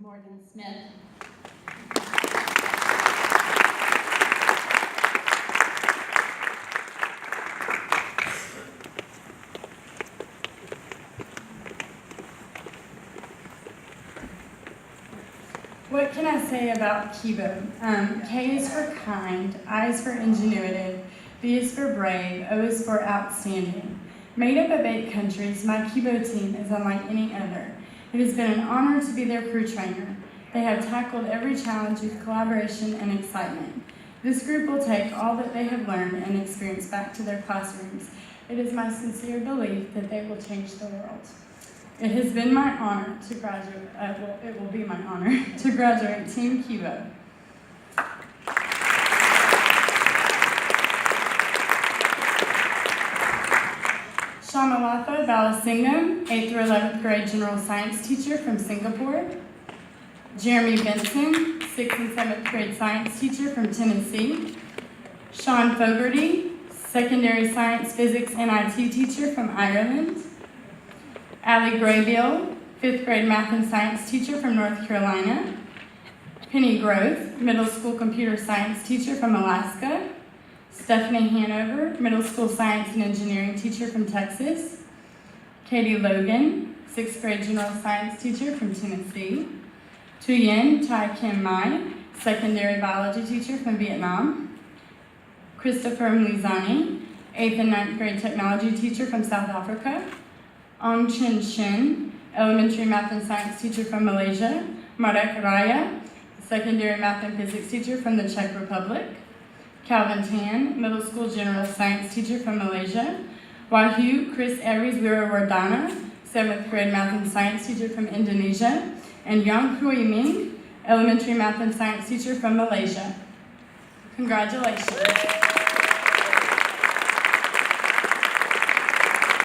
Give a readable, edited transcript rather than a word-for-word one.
Morgan Smith. What can I say about Kibo? K is for kind, I is for ingenuitive, B is for brave, O is for outstanding. Made up of 8 countries, my Kibo team is unlike any other. It has been an honor to be their crew trainer. They have tackled every challenge with collaboration and excitement. This group will take all that they have learned and experienced back to their classrooms. It is my sincere belief that they will change the world. It has been my honor to graduate, it will be my honor to graduate Team Kibo. Shamalatha Balasingham, 8th through 11th grade general science teacher from Singapore. Jeremy Benson, 6th and 7th grade science teacher from Tennessee. Sean Fogarty, secondary science, physics, and IT teacher from Ireland. Allie Graybill, 5th grade math and science teacher from North Carolina. Penny Groth, middle school computer science teacher from Alaska. Stephanie Hanover, middle school science and engineering teacher from Texas. Katie Logan, 6th grade general science teacher from Tennessee. Thuyen Thai Kim Mai, secondary biology teacher from Vietnam. Christopher Mlizani, 8th and 9th grade technology teacher from South Africa. Ong Chin Shin, elementary math and science teacher from Malaysia. Marek Raya, secondary math and physics teacher from the Czech Republic. Calvin Tan, middle school general science teacher from Malaysia. Wahyu Chris Aries Wirawardana, 7th grade math and science teacher from Indonesia. And Yang Hui Ming, elementary math and science teacher from Malaysia. Congratulations.